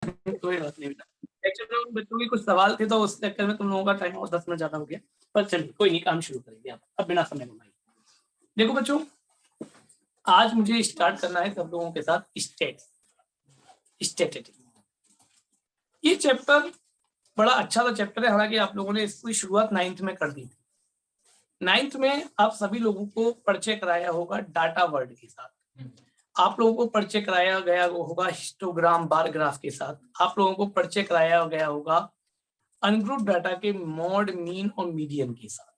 कोई बात नहीं बेटा, एक्चुअली बच्चों के कुछ सवाल थे तो उस चक्कर में तुम लोगों का टाइम और 10 मिनट ज्यादा हो गया, पर चलिए कोई नहीं, काम शुरू करेंगे अब बिना समय गवाए। देखो बच्चों, आज मुझे स्टार्ट करना है सब लोगों के साथ स्टैटिस्टिक्स। ये चैप्टर बड़ा अच्छा सा चैप्टर है, हालांकि आप लोगों ने इसकी शुरुआत 9th में कर दी थी। 9th में आप सभी लोगों को परिचय कराया होगा डाटा वर्ड के साथ, आप लोगों को परिचय कराया गया होगा हिस्टोग्राम बार ग्राफ के साथ, आप लोगों को परिचय कराया गया होगा अनग्रुप डाटा के मॉड, मीन और मीडियन के साथ।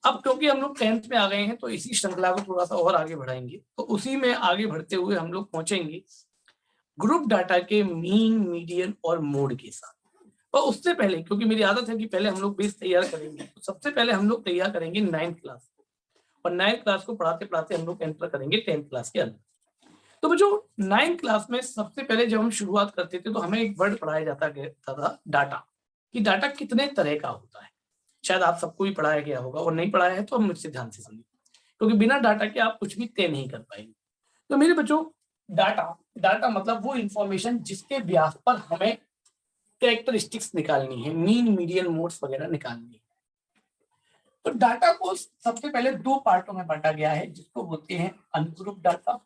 अब क्योंकि हम लोग 10th में आ गए हैं तो इसी श्रृंखला को थोड़ा सा और आगे बढ़ाएंगे, तो उसी में आगे बढ़ते हुए हम लोग पहुंचेंगे ग्रुप डाटा के मीन, मीडियन और मोड के साथ। और उससे पहले, क्योंकि मेरी आदत है कि पहले हम लोग बेस तैयार करेंगे, तो सबसे पहले हम लोग तैयार करेंगे 9th क्लास को, और 9th क्लास को पढ़ाते पढ़ाते हम लोग एंटर करेंगे 10th क्लास के अंदर। तो बच्चों 9th क्लास में सबसे पहले जब हम शुरुआत करते थे तो हमें एक वर्ड पढ़ाया जाता था डाटा, कि डाटा कितने तरह का होता है। शायद आप सबको भी पढ़ाया गया होगा, और नहीं पढ़ाया है तो हम मुझसे ध्यान से सुनिए, क्योंकि बिना डाटा के आप कुछ भी तय नहीं कर पाएंगे। तो मेरे बच्चों, डाटा मतलब वो इंफॉर्मेशन जिसके ब्यास पर हमें कैरेक्टरिस्टिक्स निकालनी है, मीन, मीडियन, मोड्स वगैरह निकालनी है। तो डाटा को सबसे पहले 2 पार्टों में बांटा गया है, जिसको बोलते हैं अनग्रुप डाटा,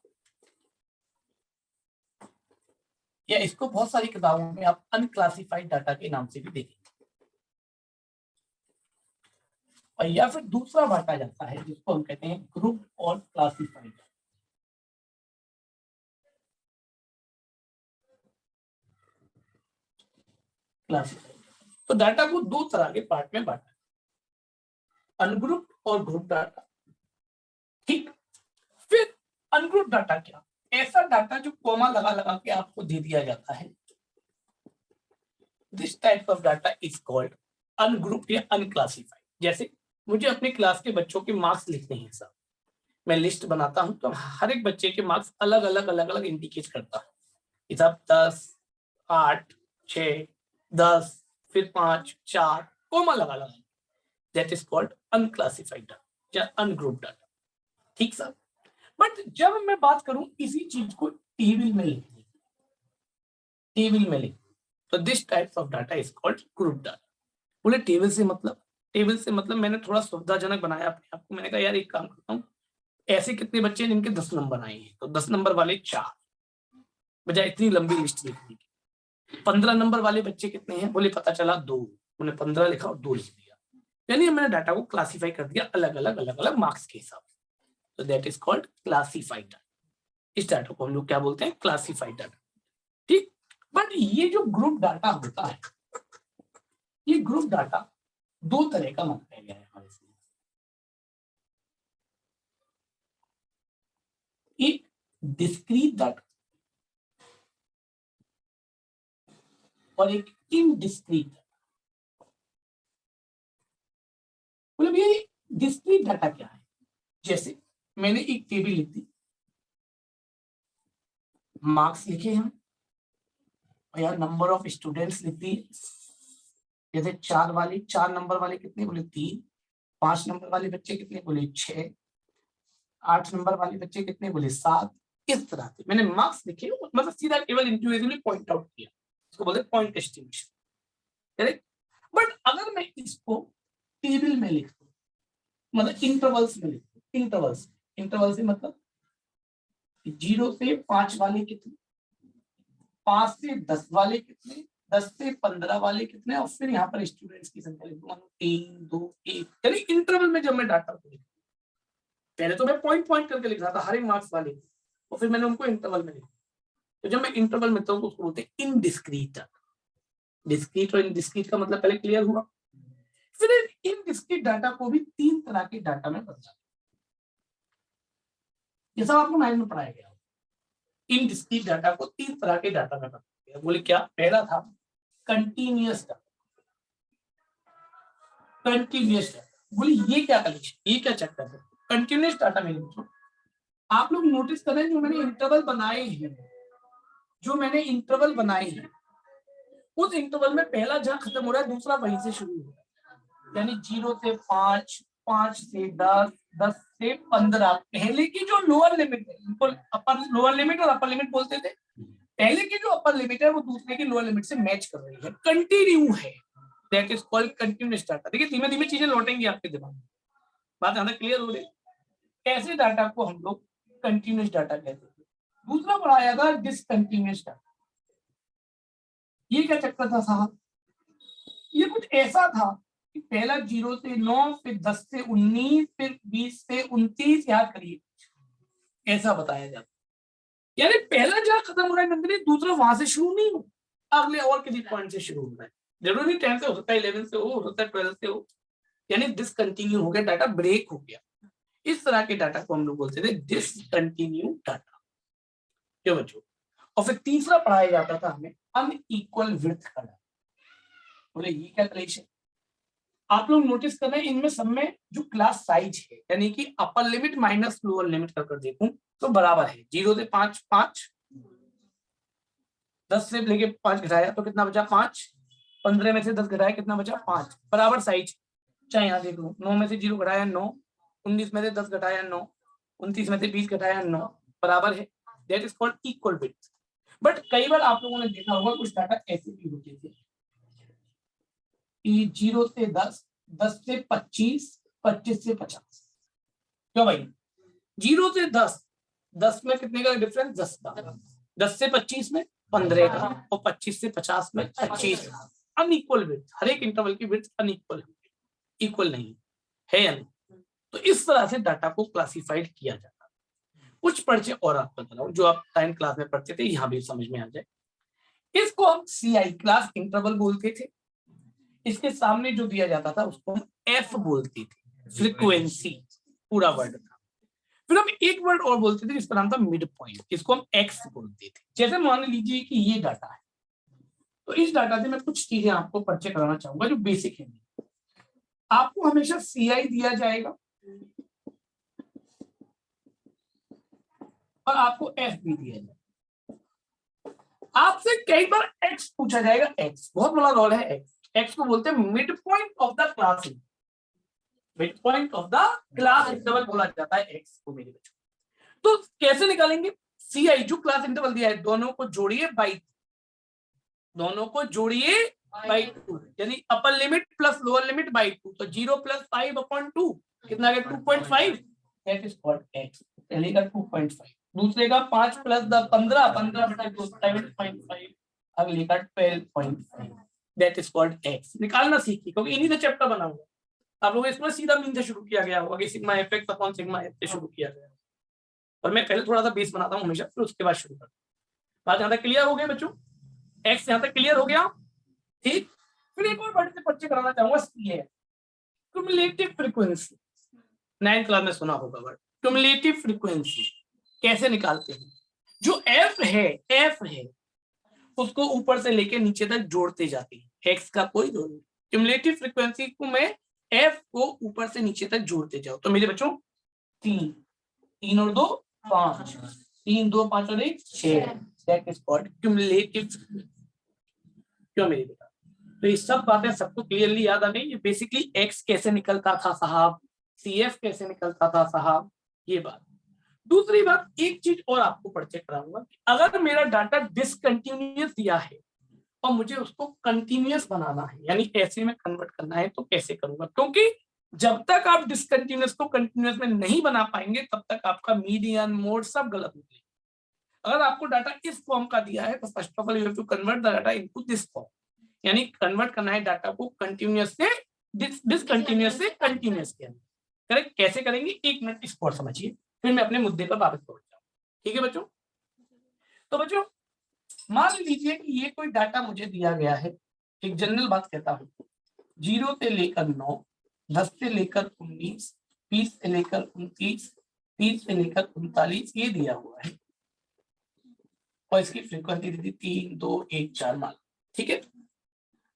या इसको बहुत सारी किताबों में आप अनक्लासिफाइड डाटा के नाम से भी देखेंगे, और या फिर दूसरा बांटा जाता है जिसको हम कहते हैं ग्रुप और क्लासिफाइड। तो डाटा को 2 तरह के पार्ट में बांटा, अनग्रुप और ग्रुप डाटा। ठीक, फिर अनग्रुप डाटा क्या? ऐसा डाटा जो कॉमा लगा लगा के आपको दे दिया जाता है। This type of data is called ungroup या अनक्लासिफाइड। जैसे मुझे अपने क्लास के बच्चों के मार्क्स लिखने हैं साहब, मैं लिस्ट बनाता हूं तो हर एक बच्चे के मार्क्स अलग अलग इंडिकेट करता हूं, हिसाब 10, 8, 6, 10, फिर 5, 4, कॉमा लगा लगा। That is called unclassified data या अनग्रुप डाटा। ठीक सर, बट जब मैं बात करूं इसी चीज को टेबल में लिखने, तो this types of data is called group data. बोले टेबल से मतलब मैंने थोड़ा सुविधाजनक बनाया अपने आप को। मैंने कहा यार एक काम करता हूँ, ऐसे कितने बच्चे जिनके 10 नंबर आए हैं, तो 10 नंबर वाले 4, बजाय इतनी लंबी लिस्ट लिखने की। 15 नंबर वाले बच्चे कितने हैं, बोले पता चला 2, मैंने 15 लिखा और 2 लिख दिया, यानी मैंने डाटा को क्लासिफाई कर दिया अलग अलग मार्क्स के हिसाब से। तो that is called classified data. इस डाटा को हम लोग क्या बोलते हैं? Classified data. ठीक, बट ये जो ग्रुप डाटा होता है, ये ग्रुप डाटा 2 तरह का माना गया है हमारे इसमें। एक डिस्क्रीट डाटा और एक इनडिस्क्रीट डाटा। मतलब ये डिस्क्रीट डाटा क्या है? जैसे मैंने एक टेबल लिख दी, मार्क्स लिखे हम, और यार नंबर ऑफ स्टूडेंट्स लिख दी। जैसे 4 नंबर वाले कितने, बोले 3, 5 नंबर वाले बच्चे कितने, बोले 6, 8 नंबर वाले बच्चे कितने, बोले 7। इस तरह से मैंने मार्क्स लिखे, मतलब सीधा केवल इंडिविजुअली पॉइंट आउट किया, इसको बोलते हैं पॉइंट एस्टिमेशन। करेक्ट, बट अगर मैं इसको टेबल में लिख दूं, मतलब इंटरवल्स में लिख दूं, इंटरवल से मतलब 0 से 5 वाले कितने, 5 से 10 वाले कितने, 10 से 15 वाले कितने, और फिर यहाँ पर स्टूडेंट्स की संख्या लिख दूंगा 3, 2, 1। यानी इंटरवल में जब मैं डाटा को लिखूं, पहले तो मैं पॉइंट करके लिख रहा था हर एक मार्क्स वाले को, और फिर मैंने उनको इंटरवल में लिखा। तो जब मैं इंटरवल में तो उसको बोलते हैं इनडिस्क्रीट डाटा। डिस्क्रीट और इनडिस्क्रीट का मतलब पहले क्लियर हुआ। फिर इनडिस्क्रीट डाटा को भी 3 तरह के डाटा में बदला, जैसा आपको 9 में पढ़ाया गया। इनडिस्क्रीट डाटा को 3 तरह के डाटा में बदला गया। बोले क्या? पहला था कंटिन्यूअस डाटा। बोले ये क्या कलेक्शन, ये क्या चक्कर है? कंटिन्यूअस डाटा में आप लोग नोटिस करें, जो मैंने इंटरवल बनाए हैं, उस इंटरवल में पहला जहां खत्म हो रहा है, दूसरा वहीं से शुरू हो रहा है। यानी 0 से 5, 5 से 10, 10 से 15। पहले की जो लोअर लिमिट है, लोअर लिमिट और अपर लिमिट बोलते थे, पहले की जो अपर लिमिट है वो दूसरे की लोअर लिमिट से मैच कर रही है, कंटिन्यू है, that is called continuous data. देखिए धीमे धीमे चीजें लौटेंगी आपके दिमाग में, बात ज्यादा क्लियर हो रही। कैसे डाटा को हम लोग कंटिन्यूअस डाटा कहते हैं। दूसरा पढ़ाया था डिसकंटिन्यूअस डाटा। ये क्या चक्कर था साहब, ये कुछ ऐसा था कि पहला 0 से 9, फिर 10 से 19, फिर 20 से 29, याद करिए ऐसा बताया जाता। यानी पहला जहां खत्म हो रहा है नंदनी, दूसरा वहां से शुरू नहीं हो, अगले और किसी पॉइंट से शुरू हो रहा है। जरूरी नहीं 10 से हो सकता है, 11 से हो सकता है 12 से हो, यानी डिसकंटिन्यू हो गया डाटा, ब्रेक हो गया। इस तरह के डाटा को हम लोग बोलते थे डिसकंटिन्यू डाटा। क्यों बच्चों। और फिर तीसरा पढ़ाया जाता था हमें अनइक्वल विड्थ का डाटा। बोले ये क्या कलेक्शन, आप लोग नोटिस कर रहे हैं इनमें सब में जो क्लास साइज है, यानी कि upper limit minus lower limit कर देखूं तो बराबर है। 0 से 5 5, 10 से लेके 5 घटाया तो कितना बचा 5, 15 में से 10 घटाया कितना बचा 5, बराबर साइज। चाहे यहाँ देख लो 9 में से 0 घटाया 9, 19 में से 10 घटाया 9, 29 में से 20 घटाया 9, बराबर है, that is called equal width. But कई बार आप लोगों ने देखा होगा कुछ डाटा ऐसे भी होते थे, 0 से 10, 10 से 25, 25 से 50। क्यों भाई, 0 से 10, 10 में कितने का डिफरेंस 10 का, 10 से 25 में 15 का, और 25 से 50 में 25 का। अनइक्वल विड्थ, हर एक इंटरवल की विड्थ अनइक्वल है, इक्वल नहीं है, यानी तो इस तरह से डाटा को क्लासिफाइड किया जाता है। कुछ पर्चे और आपको बता रहा हूं जो आप 10th क्लास में पढ़ते थे, यहां भी समझ में आ जाए। इसको हम CI क्लास इंटरवल बोलते थे, इसके सामने जो दिया जाता था उसको हम F बोलते थे, फ्रीक्वेंसी पूरा वर्ड था। फिर हम एक वर्ड और बोलते थे जिसका नाम था मिड पॉइंट, इसको हम X बोलते थे। जैसे मान लीजिए कि ये डाटा है, तो इस डाटा से मैं कुछ चीजें आपको परिचय कराना चाहूंगा जो बेसिक है। आपको हमेशा CI दिया जाएगा और आपको F भी दिया जाएगा। आपसे कई बार X पूछा जाएगा, X बहुत बड़ा रोल है। X को बोलते हैं mid point of the class, mid point of the class interval बोला जाता है X को मेरे बच्चों। तो कैसे निकालेंगे, CI जो क्लास इंटरवल दिया है दोनों को जोड़िए बाई, दोनों को जोड़िए बाई 2, यानी upper limit plus lower limit by 2, तो 0 + 5/2 कितना आ गया 2.5, दैट इज कॉल्ड X। पहले का 2.5, दूसरे का 5 + 15, 15 + 2 7.5, अगले का 12.5, दैट इज कॉल्ड X। निकालना सीखिए क्योंकि इन्हीं से चैप्टर बना हुआ। आप लोगों इसमें सीधा मीन से शुरू किया गया होगा कि sigma FX upon sigma F से शुरू किया गया, और मैं पहले थोड़ा सा बेस बनाता हूँ हमेशा, फिर उसके बाद शुरू करता हूँ। बात यहाँ तक क्लियर हो गई बच्चों, X यहाँ तक क्लियर हो गया, ठीक। फिर एक और बड़े से परिचय कराना चाहूंगा, क्युमुलेटिव फ्रीक्वेंसी। 9th क्लास में सुना होगा वर्ड क्युमुलेटिव फ्रीक्वेंसी। कैसे निकालते हैं, जो F है उसको ऊपर से लेके नीचे तक जोड़ते जाते हैं, X का कोई रोल नहीं। क्युमुलेटिव फ्रीक्वेंसी को मैं F को ऊपर से नीचे तक जोड़ते जाओ, तो मेरे बच्चों 3 और 2 5, 3 2 5 और 1 6, दैट इज कॉल्ड क्युमुलेटिव। क्यों मेरे बेटा, तो ये सब बातें सबको क्लियरली याद आ गई। ये बेसिकली X कैसे निकलता था साहब, CF कैसे निकलता था साहब, ये बात। दूसरी बात, एक चीज और आपको परिचय कराऊंगा कि अगर मेरा डाटा डिसकंटिन्यूअस दिया है और मुझे उसको कंटिन्यूअस बनाना है, यानी ऐसे में कन्वर्ट करना है, तो कैसे करूंगा, क्योंकि जब तक आप डिसकंटिन्यूअस को कंटिन्यूअस में नहीं बना पाएंगे तब तक आपका मीडियन मोड सब गलत निकलेगा। अगर आपको डाटा इस फॉर्म का दिया है तो first of all you have to convert the data into this form, यानी कन्वर्ट करना है डाटा को कंटिन्यूअस से डिसकंटिन्यूअस से कंटिन्यूअस के अंदर। करेक्ट, कैसे करेंगे, एक मिनट इसको और समझिए, फिर मैं अपने मुद्दे पर वापस पहुंच जाऊँ। ठीक है बच्चों, तो बच्चों मान लीजिए कि ये कोई डाटा मुझे दिया गया है, एक जनरल बात कहता हूँ, 0 से लेकर 9, 10 से लेकर 19, 20 से लेकर 29, 30 से लेकर 39, ये दिया हुआ है और इसकी फ्रीक्वेंसी दी थी 3 2 1 4 मान, ठीक है।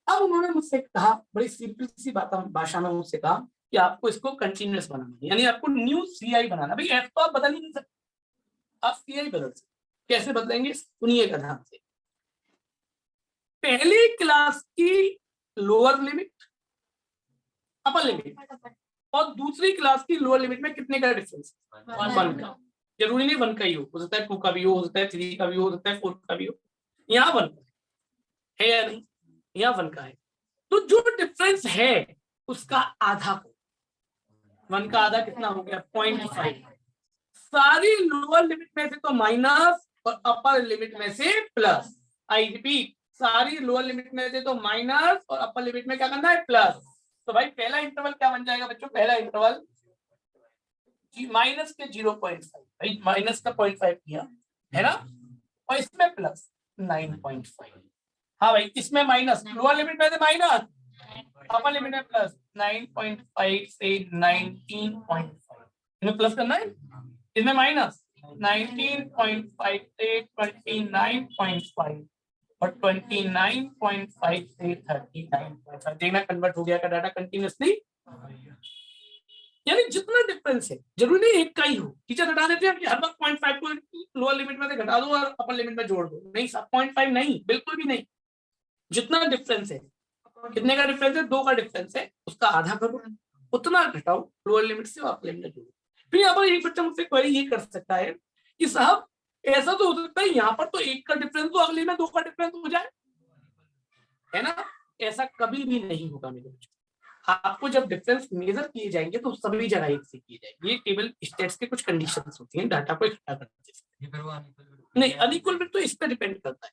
अब उन्होंने मुझसे कहा, बड़ी सिंपल सी बात भाषा में मुझसे कहा कि आपको इसको कंटिन्यूअस बनाना है, यानी आपको न्यू CI बनाना। भाई F तो आप बदल ही नहीं सकते, आप CI बदल सकते, कैसे बदलेंगे सुनिएगा ध्यान से। पहली क्लास की लोअर लिमिट अपर लिमिट और दूसरी क्लास की लोअर लिमिट में कितने का डिफरेंस, 1 का। जरूरी नहीं 1 का ही हो सकता है 2 का भी हो सकता है 3 का भी हो सकता है 4 का भी हो, यहाँ 1 है या नहीं, यहाँ 1 का है, तो जो डिफरेंस है उसका आधा को, 1 का आधा कितना हो गया 0.5। सारी लोअर लिमिट में से तो माइनस और अपर लिमिट में से प्लस। आई रिपीट, सारी लोअर लिमिट में से तो माइनस और अपर लिमिट में क्या करना है प्लस। तो भाई पहला इंटरवल क्या बन जाएगा बच्चों, पहला इंटरवल माइनस के 0.5, भाई माइनस का 0.5 किया है ना, और इसमें प्लस 9.5। हाँ भाई, इसमें माइनस, लोअर लिमिट में से माइनस, अपर लिमिट में प्लस, 9.5 से 19.5, इन्हें प्लस करना है, इसमें माइनस 19.5 से 29.5 और 29.5 से 39.5। देखना कन्वर्ट हो गया का डाटा कंटिन्यूअसली, यानी जितना डिफरेंस है जरूरी नहीं एक का ही हो। टीचर घटा देते हैं कि हर वक्त 0.5 को लोअर लिमिट में से घटा दो और अपर लिमिट में जोड़ दो, नहीं सब 0.5 नहीं, बिल्कुल भी नहीं। जितना डिफरेंस है, कितने का डिफरेंस है, 2 का डिफरेंस है, उसका आधा करो, उतना घटाओ लोअर लिमिट से अपर लिमिट में जोड़ो। फिर यहाँ पर एक बच्चा मुझसे क्वेरी ये कर सकता है कि साहब ऐसा तो हो सकता है यहाँ पर तो 1 का डिफरेंस तो अगले में 2 का डिफरेंस हो जाए, है ना। ऐसा कभी भी नहीं होगा मेरे बच्चों। आपको जब डिफरेंस मेजर किए जाएंगे तो सभी जगह एक से किए जाएंगे। ये केवल स्टेट्स के कुछ कंडीशंस होती हैं डाटा को इकट्ठा करने से। नहीं, अनइक्वल बिट तो इस पे डिपेंड करता है।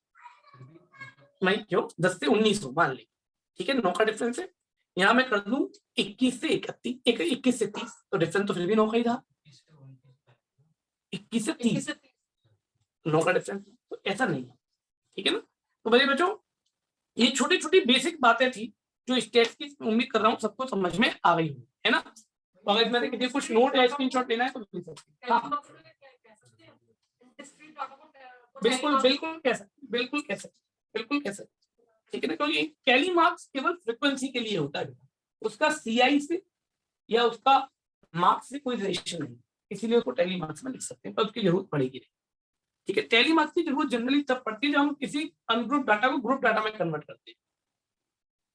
मैं क्यों 10 से 19 हो मान ले, ठीक है, 9 का डिफरेंस है, यहाँ मैं कर दूं 21 से 31, 21 से 30, तो डिफरेंस तो फिर भी 9 का ही था। 21 से 30 9 का डिफरेंस, तो ऐसा नहीं है, ठीक है ना। तो भाई बच्चों ये छोटी छोटी बेसिक बातें थी जो स्टेट्स की, उम्मीद कर रहा हूँ सबको समझ में आ गई है ना। तो अगर इसमें किसी कुछ नोट या स्क्रीनशॉट लेना है तो ले सकते हैं। बिल्कुल बिल्कुल कह सकते, बिल्कुल कह सकते, बिल्कुल कह सकते, ठीक है ना, क्योंकि टैली मार्क्स केवल फ्रीक्वेंसी के लिए होता है, उसका सीआई से या उसका मार्क्स से कोई रिलेशन नहीं, इसीलिए उसको टैली मार्क्स में लिख सकते हैं, पर उसकी जरूरत पड़ेगी नहीं, ठीक है। टैली मार्क्स की जरूरत जनरली तब पड़ती है जब हम किसी अनग्रुप डाटा को ग्रुप डाटा में कन्वर्ट करते हैं।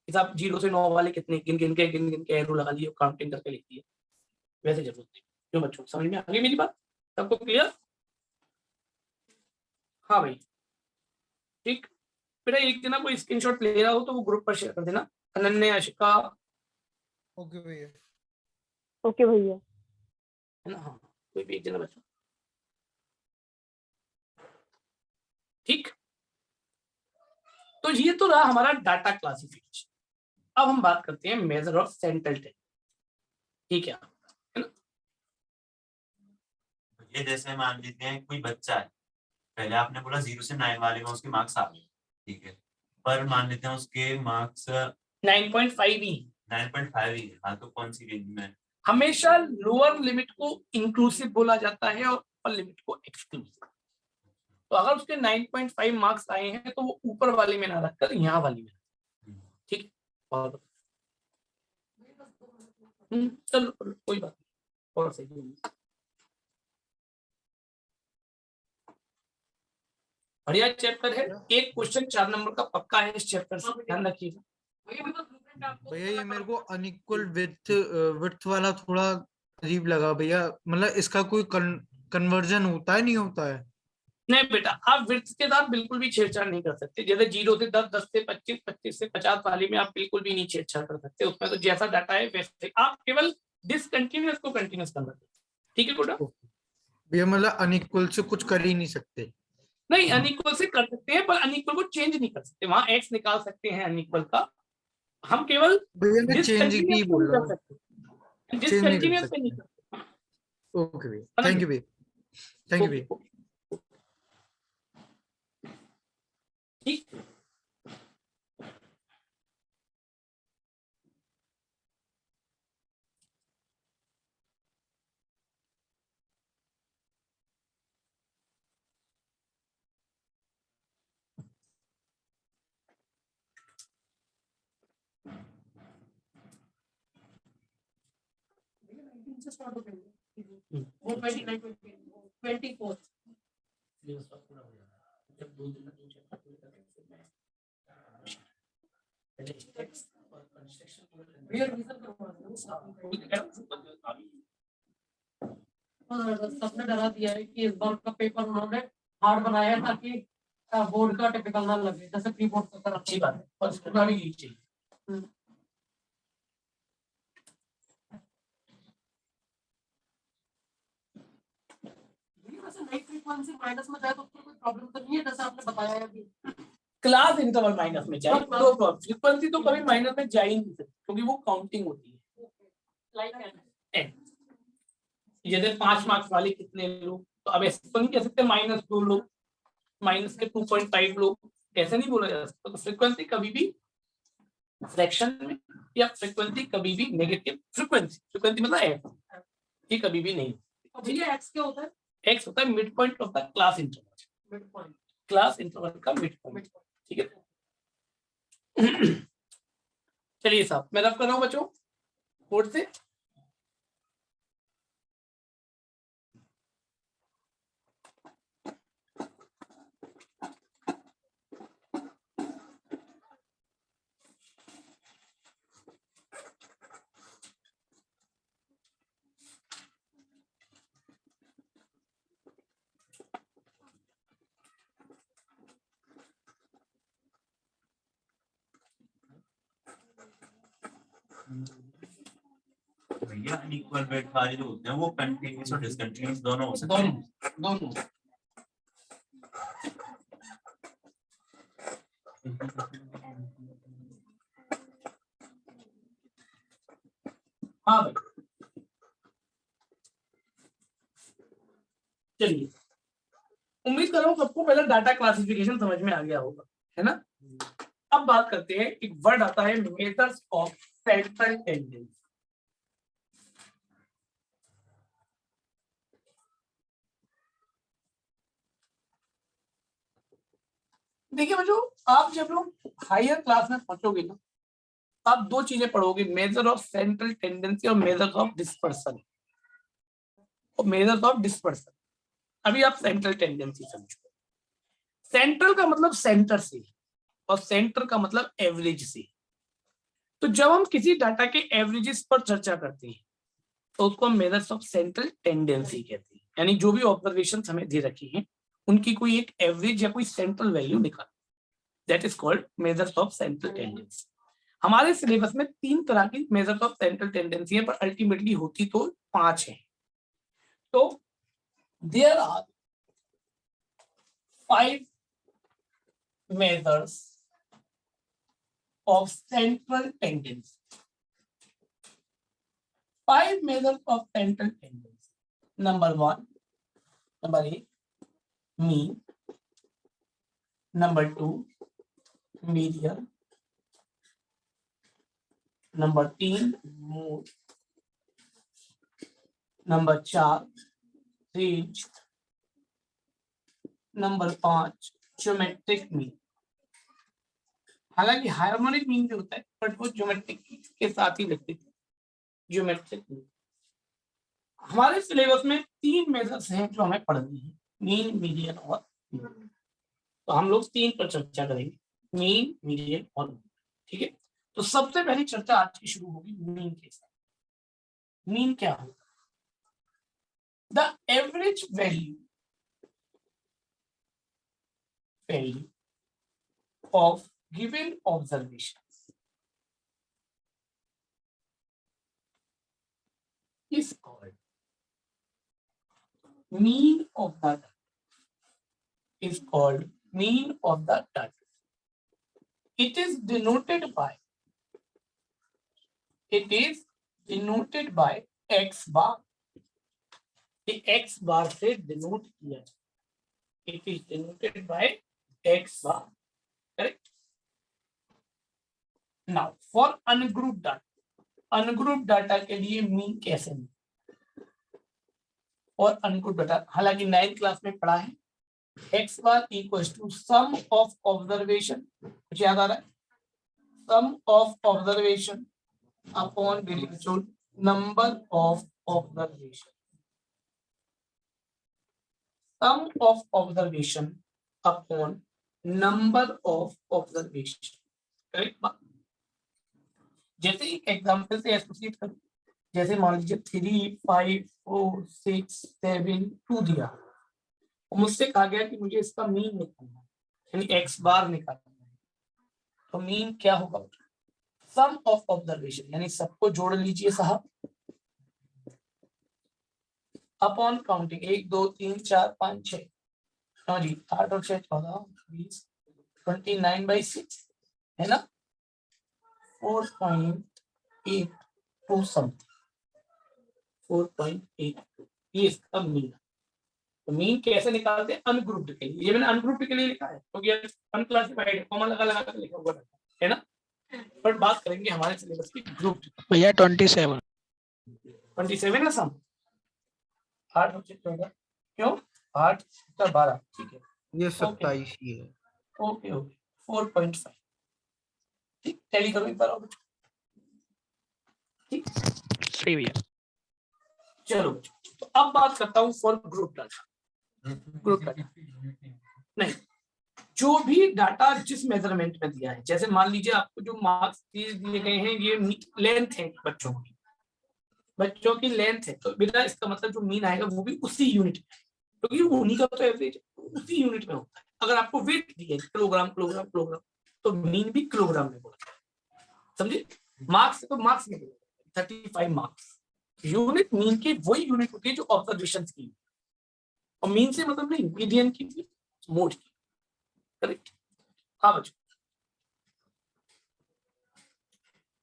आप 0 से 9 वाले कितने गिन गिन के एरो लगा दिए, काउंटिंग करके लिख दिए, वैसे जरूरत नहीं। जो बच्चों समझ में आ गई मेरी बात, सबको क्लियर? हाँ भाई ठीक। बेटा एक जना कोई स्क्रीनशॉट ले रहा हो तो वो ग्रुप पर शेयर कर देना। अनन्या, आशिका। ओके भैया। ओके भैया। है ना, हाँ कोई भी एक जना बच्चा, ठीक। तो ये तो रहा हमारा डाटा क्लासिफिकेशन। अब हम बात करते हैं मेजर ऑफ सेंट्रल टेंडेंसी, ठीक है ना। ये जैसे मान लेते हैं कोई बच्चा है, पहले आपने बोला 0 से 9 वाले में उसके मार्क्स आ गए, ठीक है, पर मान लेते हैं उसके मार्क्स 9.5 ही, 9.5 ही है, हाँ तो कौन सी रेंज में? हमेशा लोअर लिमिट को इंक्लूसिव बोला जाता है और अपर लिमिट को एक्सक्लूसिव। तो अगर उसके 9.5 मार्क्स आए हैं तो वो ऊपर वाले में ना रखकर यहाँ वाली में, ठीक है। और चलो कोई बात नहीं, और सही। बढ़िया चैप्टर है, एक क्वेश्चन 4 नंबर का पक्का है इस चैप्टर से, ध्यान रखिएगा। भैया ये मेरे को अनइक्वल विड्थ वाला थोड़ा अजीब लगा भैया, मतलब इसका कोई कन्वर्जन होता है नहीं होता है? नहीं बेटा, आप विड्थ के साथ बिल्कुल भी छेड़छाड़ नहीं कर सकते। जैसे 0 से 10, 10 से 25, 25 से 50 वाली में आप बिल्कुल भी नहीं छेड़छाड़ कर सकते। उसमें तो जैसा डाटा है वैसे आप केवल डिसकंटिन्यूअस को कंटिन्यूअस कन्वर्ट करते, ठीक है बेटा। भैया मतलब अनइक्वल से कुछ कर ही नहीं सकते? नहीं, अनइक्वल से कर सकते हैं पर अनइक्वल को चेंज नहीं कर सकते। वहां एक्स निकाल सकते हैं अनइक्वल का, हम केवल भैया मैं चेंज की बोल रहा हूँ, चेंज नहीं कर डिसकंटिन्यूअस पे नहीं सकते। करते। ओके भैया, थैंक यू भैया, थैंक यू भैया। ठीक। वो 24 सबने डरा दिया है कि इस बार का पेपर उन्होंने हार्ड बनाया है ताकि बोर्ड का टिपिकल ना लगे, जैसे प्री बोर्ड का तरह। अच्छी बात है, और उसका भी यही चाहिए। वैसे नई फ्रीक्वेंसी माइनस में जाए तो उसमें कोई प्रॉब्लम तो नहीं है, जैसे आपने बताया है अभी। क्लास इंटरवल माइनस में जाए तो फ्रीक्वेंसी तो कभी माइनस में जा ही नहीं सकती, क्योंकि वो काउंटिंग होती है। लाइक जैसे 5 मार्क्स वाले कितने लोग, तो अब ऐसे तो नहीं कह सकते -2 लोग, माइनस के 2.5 लोग, ऐसे नहीं बोला जा सकता। तो फ्रीक्वेंसी कभी भी फ्रैक्शन में, या फ्रीक्वेंसी कभी भी नेगेटिव फ्रीक्वेंसी मतलब एफ, ये कभी भी नहीं। भैया एक्स क्या होता है? एक्स होता है mid point of the class interval, mid point. Class interval का मिड पॉइंट, ठीक है। चलिए साहब, मैं रफ कर रहा हूँ बच्चों बोर्ड से। भैया अनइक्वल वेट वाले जो होते हैं वो कंटीन्यूअस और डिसकंटीन्यूअस दोनों हो सकते हैं। दोनों हाँ भाई, चलिए उम्मीद कर रहा हूँ सबको पहले डाटा क्लासिफिकेशन समझ में आ गया होगा, है ना। अब बात करते हैं, एक वर्ड आता है मेथड्स ऑफ सेंट्रल टेंडेंसी। देखिए बच्चों, आप जब लोग हायर क्लास में पहुंचोगे ना, आप 2 चीजें पढ़ोगे, मेजर ऑफ सेंट्रल टेंडेंसी और मेजर्स ऑफ डिस्पर्सन। और मेजर्स ऑफ डिस्पर्सन, अभी आप सेंट्रल टेंडेंसी समझो। सेंट्रल का मतलब सेंटर से, और सेंटर का मतलब एवरेज से। तो जब हम किसी डाटा के एवरेजेस पर चर्चा करते हैं तो उसको हम मेजर्स ऑफ सेंट्रल टेंडेंसी कहते हैं, यानी जो भी ऑब्जर्वेशंस हमें दे रखी हैं उनकी कोई एक एवरेज या कोई सेंट्रल वैल्यू निकाल, that is called measures of central tendency. हमारे सिलेबस में 3 तरह की मेजर्स ऑफ सेंट्रल टेंडेंसी है, पर अल्टीमेटली होती तो 5 है। तो there are 5 measures of central tendency. 5 measures of central tendency. Number 1, number A, mean. Number 2, median. Number 3, mode. Number 4, range. Number 5, geometric mean. हालांकि हार्मोनिक मीन भी होता है, बट वो ज्योमेट्रिक के साथ ही लगते थे, ज्योमेट्रिक मीन। हमारे सिलेबस में 3 मेजर्स हैं जो हमें पढ़नी है, मीन, मीडियन और मोड। तो हम लोग 3 पर चर्चा करेंगे, मीन, मीडियन और मोड, ठीक है। तो सबसे पहली चर्चा आज की शुरू होगी मीन के साथ। मीन क्या होगा? The average value of given observations is called mean of the data. Is called mean of the data. It is denoted by x bar. The x bar से denote किया जाए. It is denoted by x bar. Correct? Now for ungrouped data के लिए mean कैसे मिले? और ungrouped data हालांकि 9th class में पढ़ा है, x bar equals to sum of observation, कुछ याद आ रहा है? Sum of observation upon relative number of observation. Sum of observation upon number of observation. Correct? जैसे एक एग्जांपल से एसोसिएट करो, जैसे मान लीजिए 3, 5, 4, 6, 7, 2 दिया, मुझसे कहा गया कि मुझे इसका मीन निकालना है, यानी एक्स बार निकालना है, तो मीन क्या होगा? सम ऑफ ऑब्जर्वेशन, यानी सबको जोड़ लीजिए साहब, अपॉन काउंटिंग 1 2 3 4 5 6, हाँ जी 8 और 6 14 20 29/6 है ना, 4.82 समथिंग, 4.82 ये इसका मीन। तो मीन कैसे निकालते हैं? अनग्रुप्ड के लिए, ये मैंने अनग्रुप्ड के लिए लिखा है क्योंकि अनक्लासिफाइड है, कॉमा लगा लगा कर लिखा हुआ है ना। बट बात करेंगे हमारे सिलेबस की ग्रुप्ड। भैया 27 है सम, 8 और 6 14, क्यों 8 का 12, ठीक है, ये 27 ही है। ओके ओके 4.5, ठीक, टैली करो एक बार और, ठीक। सही भैया। चलो तो अब बात करता हूँ for group data. Group data नहीं, जो भी डाटा जिस मेजरमेंट में दिया है, जैसे मान लीजिए आपको जो मार्क्स दिए गए हैं ये लेंथ है बच्चों की लेंथ है, तो बेटा इसका मतलब जो मीन आएगा वो भी उसी यूनिट में, क्योंकि तो उन्हीं का तो एवरेज उसी यूनिट में होता है। अगर आपको वेट दिए किलोग्राम किलोग्राम किलोग्राम, तो मीन भी किलोग्राम में बोला, समझे। मार्क्स तो मार्क्स में 35 मार्क्स, यूनिट मीन की वही यूनिट होती है जो ऑब्जर्वेशन की, और मीन से मतलब नहीं मीडियन की, मोड की, करेक्ट। हाँ बच्चों,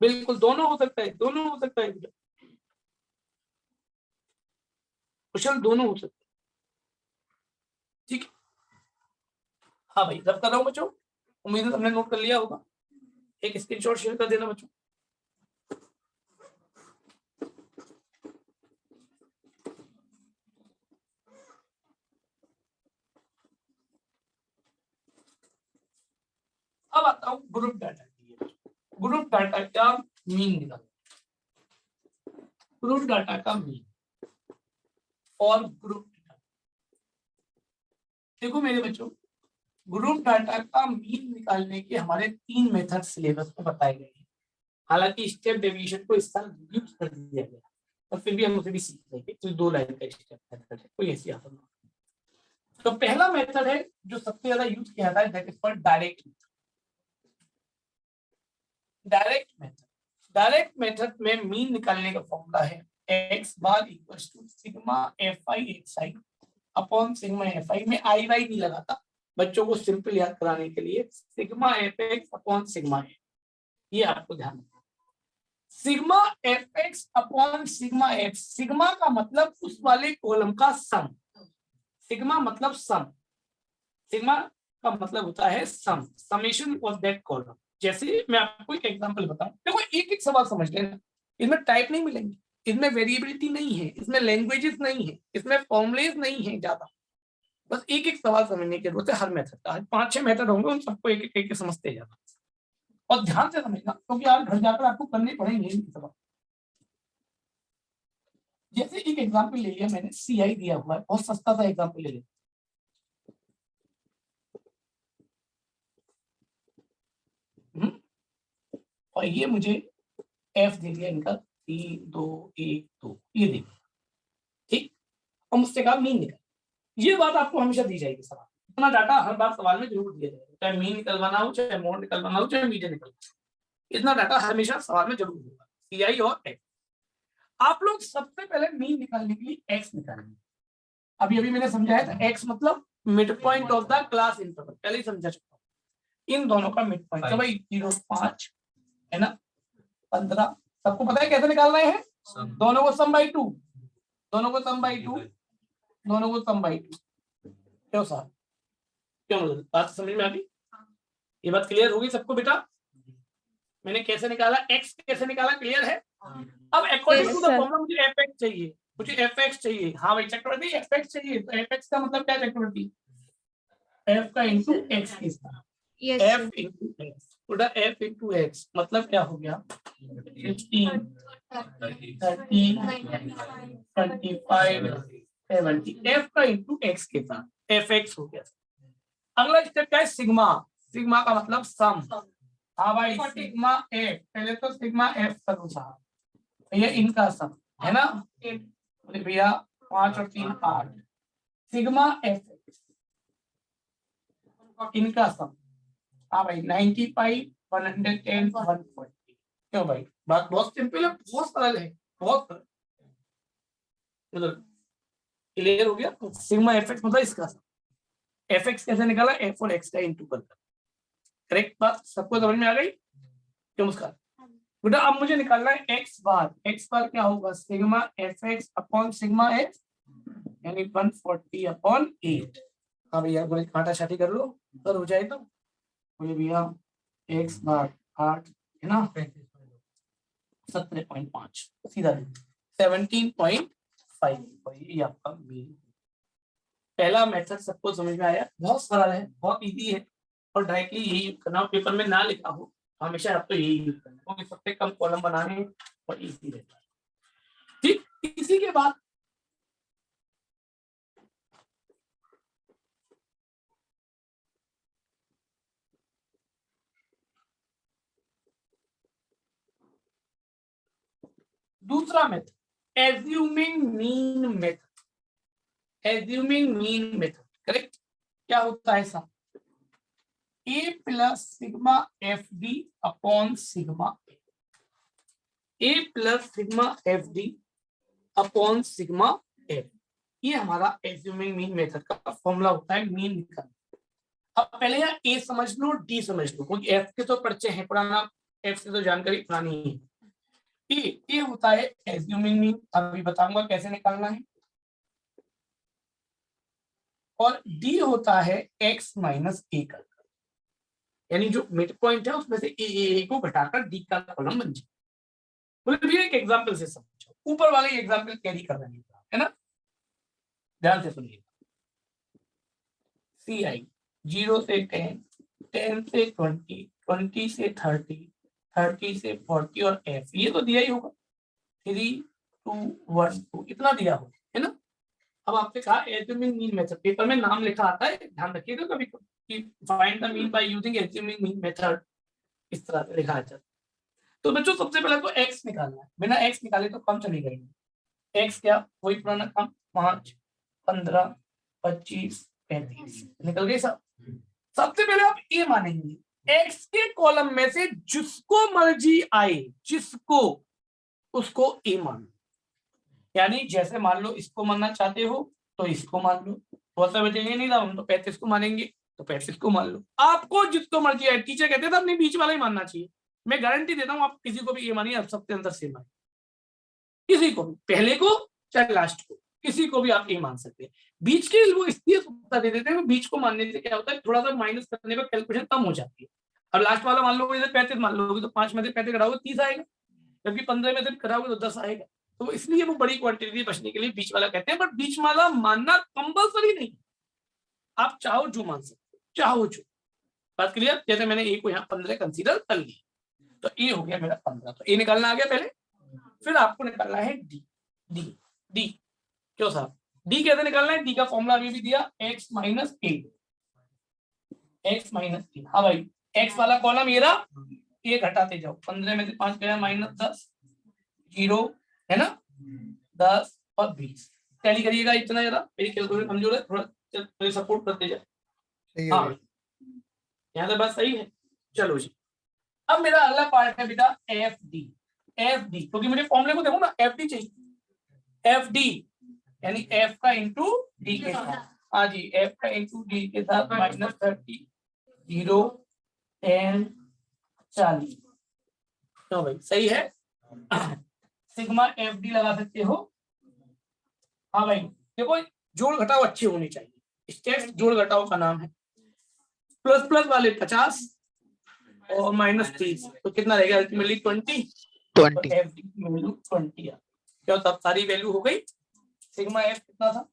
बिल्कुल दोनों हो सकता है, दोनों हो सकता है क्वेश्चन, दोनों हो सकते हैं, ठीक है। हाँ भाई रब कर रहा हूँ बच्चों, उम्मीद है तुमने नोट कर लिया होगा, एक स्क्रीनशॉट शेयर कर देना बच्चों। अब आता हूँ ग्रुप डाटा की। ग्रुप डाटा का मीन निकाल, ग्रुप डाटा का मीन और ग्रुप डाटा, देखो मेरे बच्चों, ग्रुप डाटा का मीन निकालने के हमारे 3 मेथड सिलेबस में बताए गए हैं। हालांकि स्टेप डेविएशन को इस साल यूज कर दिया गया, और फिर भी हम उसे भी सीख लेंगे, तो 2 लाइन का स्टेप मेथड है, कोई ऐसी आसान। तो पहला मेथड है जो सबसे ज्यादा यूज किया जाता है, that is called direct method. Direct method में मीन निकालने का फॉर्मूला है x bar equals to sigma fi xi upon sigma fi में i y नहीं लगाता, बच्चों को सिंपल याद कराने के लिए sigma fx upon sigma f, ये आपको ध्यान रखना। Sigma fx upon sigma f, sigma का मतलब उस वाले कॉलम का सम, सिग्मा मतलब सम, सिग्मा का मतलब होता है सम, समेशन ऑफ दैट कॉलम। जैसे मैं आपको एक एग्जांपल बताऊं, देखो एक एक सवाल समझ लेना, इसमें टाइप नहीं मिलेंगे, इसमें वेरिएबिलिटी नहीं है, इसमें लैंग्वेजेस नहीं है, इसमें फॉर्मुलेज नहीं है ज्यादा, बस एक एक सवाल समझने की जरूरत है। हर मेथड का 5-6 मेथड होंगे, उन सबको एक एक समझते जाना, और ध्यान से समझना क्योंकि आज घर जाकर आपको करने पड़ेंगे इनके सवाल। जैसे एक एग्जाम्पल ले लिया मैंने, CI दिया हुआ है, बहुत सस्ता सा एग्जाम्पल ले लिया, और ये मुझे f दे दिया इनका 3 2 1 2, ये दे दिया, ठीक। और मुझसे कहा मीन निकल, ये बात आपको हमेशा दी जाएगी सवाल, इतना डाटा हर बार सवाल में जरूर दिया जाएगा, चाहे मीन निकलवाना हो, चाहे मोड निकलवाना हो, चाहे मीडियन निकलवाना हो, इतना डाटा हमेशा सवाल में जरूर होगा, CI और x। आप लोग सबसे पहले मीन निकालने के लिए x निकालेंगे, अभी मैंने समझाया था, x मतलब mid point of the class interval, पहले ही समझा चुका हूं, इन दोनों का मिड पॉइंट, तो भाई 0 5 है ना, 15, सबको पता है कैसे निकाल रहे हैं, दोनों को सम बाई 2, दोनों को सम बाई 2, दोनों को सम बाई 2, क्यों साहब, क्यों मतलब बात समझ में आ गई? ये बात क्लियर होगी सबको बेटा? मैंने कैसे निकाला, x कैसे निकाला, क्लियर है? अब अकॉर्डिंग टू द फॉर्मूला मुझे fx चाहिए, मुझे fx चाहिए। हाँ भाई चक्रवर्ती fx चाहिए, तो fx का मतलब क्या चक्रवर्ती, f का इंटू x के साथ, f इंटू x, थोड़ा f इंटू x मतलब क्या हो गया, 15 30 25 70, f का इंटू x के साथ fx हो गया। अगला स्टेप क्या है, सिग्मा, सिग्मा का मतलब सम, हाँ भाई सिग्मा f, पहले तो सिग्मा f करो साहब, ये इनका सम है ना, भैया 5 और 3 8, सिग्मा f इनका सम। हाँ भाई 95, 110, 140। क्यों भाई, बात बहुत सिंपल है, बहुत सरल है, बहुत सरल। मतलब क्लियर हो गया। तो सिग्मा एफ एक्स मतलब इसका सम। एफ एक्स कैसे निकाला, एफ और एक्स का इंटू कर। करेक्ट बात, सबको समझ में आ गई। क्यों उसका बेटा, अब मुझे निकालना है एक्स बार। एक्स बार क्या होगा, sigma F x upon sigma x, यानी 140 अपॉन 8। हाँ भैया बोले कांटा छाटी कर लो, अगर हो जाए तो बोले भैया एक्स बार 8 है ना, 17.5 सीधा 17.5। ये आपका मीन। पहला मेथड सबको समझ में आया, बहुत सरल है, बहुत इजी है, और डायरेक्टली यही यूज करना। पेपर में ना लिखा हो हमेशा आपको यही यूज करना, क्योंकि सबसे कम कॉलम बनाने और इजी रहता है। ठीक, इसी के बाद दूसरा method, assuming mean method. Assuming mean method correct. क्या होता है ऐसा, A plus sigma F D upon sigma, A plus sigma F D upon sigma F, ये हमारा एज्यूमिंग मीन मेथड का फॉर्मूला होता है मीन निकालने। अब पहले यहाँ ए समझ लो, डी समझ लो, क्योंकि एफ के तो परिचय है पुराना, एफ से तो जानकारी पुरानी है। ए होता है एज्यूमिंग मीन, अभी बताऊंगा कैसे निकालना है, और डी होता है एक्स माइनस ए का, यानी जो मिड पॉइंट है उसमें से ए को घटाकर डी का कॉलम बन जाए। बोले भैया एक एग्जांपल से समझो, ऊपर वाले एग्जांपल कैरी कर रहे है ना, ध्यान से सुनिए। सी आई 0 से 10, 10 से 20, 20 से 30, 30 से 40 और एफ ये तो दिया ही होगा, 3, 2, 1, 2 इतना दिया होगा, है ना। अब आपसे कहा एज्यूमिंग मीन मेथड, पेपर में नाम लिखा आता है, ध्यान रखिएगा कभी कि find the mean by using assuming mean method, इस तरह से लिखा आता है। तो बच्चों सबसे पहले तो एक्स निकालना है, बिना एक्स निकाले तो कम चली गई। एक्स क्या, वही पुराना काम, 5, 15, 25, 35 निकल गई सब। सबसे पहले आप ये मानेंगे एक्स के कॉलम में से जिसको मर्जी आए, जिसको, उसको ए मान लो। यानी जैसे मान लो इसको मानना चाहते हो तो इसको मान लो, बहुत सारे बच्चे ये नहीं था हम तो 35 को मानेंगे तो 35 को मान लो, आपको जिसको मर्जी आए। टीचर कहते थे अपने बीच वाला ही मानना चाहिए, मैं गारंटी देता हूँ आप किसी को भी ये मानिए, आप सबके अंदर सेम आए, किसी को भी, पहले को चाहे लास्ट को, किसी को भी आप ये मान सकते हैं। बीच के वो इसलिए सुविधा दे देते हैं, बीच को मानने से क्या होता है, थोड़ा सा माइनस करने पर कैलकुलेशन कम हो जाती है। अब लास्ट वाला मान लो जैसे 35 मान लोगे तो 5 में से 35 घटाओगे 30 आएगा, जबकि 15 में से घटाओगे तो 10 आएगा। तो इसलिए वो बड़ी क्वांटिटी बचने के लिए बीच वाला कहते हैं, बट बीच वाला मानना कंपलसरी नहीं, आप चाहो जो मान सकते हो, चाहो जो। बात क्लियर। जैसे मैंने ए को यहाँ 15 कंसीडर कर लिया, तो ए हो गया मेरा 15, तो ए निकालना आ गया पहले। फिर आपको निकालना है डी। डी डी क्यों साहब, डी कैसे निकालना है, डी का फॉर्मूला अभी भी दिया, एक्स माइनस ए, एक्स माइनस ए। हाँ भाई, एक्स वाला कॉलम ये रहा, ये घटाते जाओ, 15 में से 5 गया माइनस 10, 0 है ना, 10 और 20 टैली करिएगा। इतना जरा मेरी कैलकुलेशन कमजोर है, थोड़ा सपोर्ट करते जाए। हाँ यहाँ तो बात सही है। चलो जी, अब मेरा अगला पार्ट है बेटा एफ डी। एफ डी क्योंकि मुझे फॉर्मूले को देखो ना, एफ डी चाहिए, एफ डी यानी एफ का इंटू डी के साथ। हाँ जी, एफ का इंटू डी के साथ माइनस 30, 0, 10, 40। तो भाई सही है, सिग्मा एफ डी लगा सकते हो। हाँ भाई देखो, जोड़ घटाओ अच्छे होने चाहिए, स्टेप जोड़ घटाओ का नाम है। प्लस प्लस वाले 50 और माइनस 30, तो कितना रहेगा अल्टीमेटली 20। 20 एफ डी की वैल्यू 20 है। क्या तब सारी वैल्यू हो गई। सिग्मा एफ कितना था,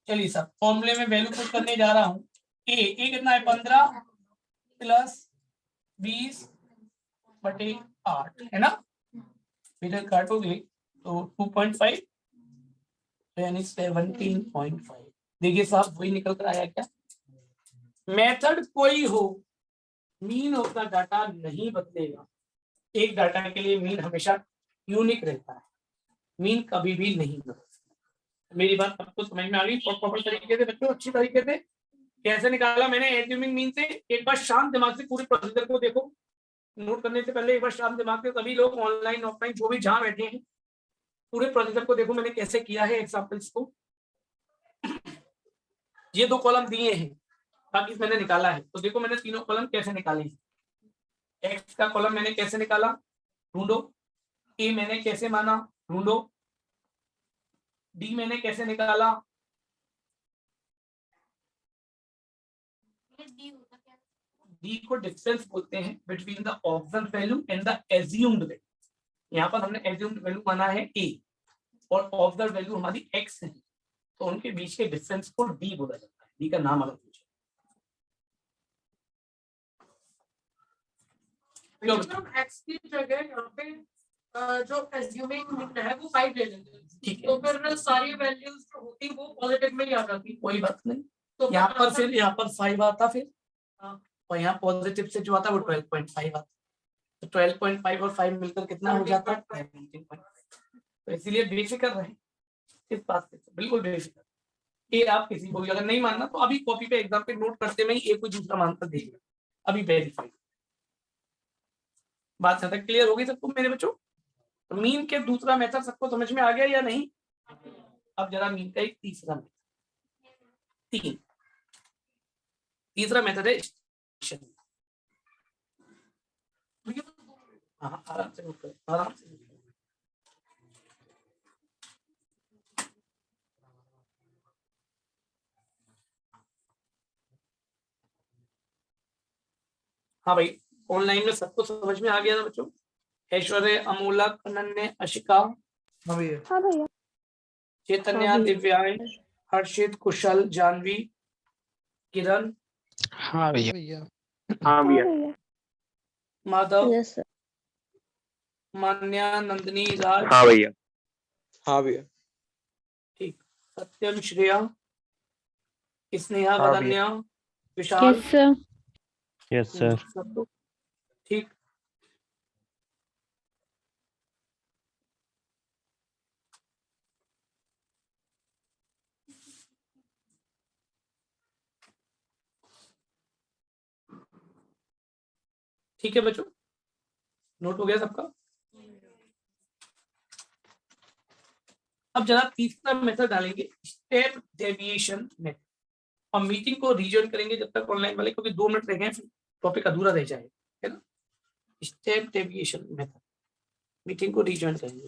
चलिए सर फॉर्मूले में वैल्यू पुट करने जा रहा हूँ। ए कितना है 15 प्लस 20/8 है ना, इधर काटोगे तो 2.5 यानी 17.5। देखिए साहब वही निकल कर आया क्या। मेथड कोई हो, मीन ऑफ द डाटा नहीं बदलेगा। एक डाटा के लिए मीन हमेशा यूनिक रहता है, मीन कभी भी नहीं बदलता। मेरी बात आपको समझ में आ गई प्रॉपर तरीके से बच्चों, अच्छी तरीके से। कैसे निकाला मैंने एज्यूमिंग मीन से? एक बार शांत दिमाग से पूरे प्रोसीजर को देखो, नोट करने से पहले एक बार शांत दिमाग से सभी लोग ऑनलाइन ऑफलाइन जो भी जहां बैठे हैं पूरे प्रोसीजर को देखो मैंने कैसे किया है एग्जांपल्स को। ये 2 कॉलम दिए हैं, बाकी मैंने निकाला है, तो देखो मैंने तीनों कॉलम कैसे निकाले हैं। एक्स का कॉलम मैंने कैसे निकाला, ढूंढो। ए मैंने कैसे माना, ढूंढो। डी मैंने कैसे निकाला, डी को डिफरेंस बोलते हैं between the observe value and the assumed value. यहाँ पर हमने एज्यूम्ड वैल्यू माना है ए और ऑब्जर्व वैल्यू हमारी एक्स है, तो उनके बीच के डिफरेंस को डी बोला जाता है। डी का नाम अलग पूछे। एक्स की जगह यहाँ पे जो एज्यूमिंग है वो 5 ले लेते हैं, ठीक है, तो फिर सारी वैल्यूज जो होती वो पॉजिटिव में ही आ जाती। कोई बात नहीं। तो यहाँ पर फिर यहाँ पर 5 आता, फिर हाँ। और यहाँ पॉजिटिव से जो आता है वो 12.5 आता, तो 12.5 और 5 मिलकर कितना हो जाता है 17.5। तो इसीलिए बेफिक्र रहे इस बात से, बिल्कुल बेफिक्र। ये आप किसी को भी अगर नहीं मानना तो अभी कॉपी पे एग्जाम पे नोट करते में ही एक कोई दूसरा मानकर देगा, अभी वेरीफाई। बात ज्यादा क्लियर होगी सबको मेरे बच्चों? मीन के दूसरा मेथड सबको समझ में आ गया या नहीं? अब जरा मीन का एक तीसरा मेथड, तीसरा मेथड है estimation। हाँ आराम से नोट करो, आराम से। हाँ भाई, ऑनलाइन में सबको समझ में आ गया ना बच्चों? ऐश्वर्य, अमोला, अनन्य, अशिका, हाँ भैया। हाँ भैया। चैतन्य, हाँ भैया। दिव्यांश, हर्षित, कुशल, जानवी, किरण, हाँ भैया। भैया। हाँ भैया। Madhav, yes sir. मान्या, नंदिनी, राज, हाँ भैया। हाँ भैया। ठीक, सत्यम, श्रेया, स्नेहा, हाँ Vadanya, Vishal, yes sir. Yes sir. सब लोग ठीक। ठीक है बच्चों, नोट हो गया सबका? अब जरा तीसरा मेथड डालेंगे, स्टेप डेविएशन मेथड, और मीटिंग को रीजॉइन करेंगे जब तक ऑनलाइन वाले, क्योंकि 2 मिनट रह गए फिर टॉपिक अधूरा रह जाएगा, है ना? स्टेप डेविएशन मेथड, मीटिंग को रीजॉइन करेंगे।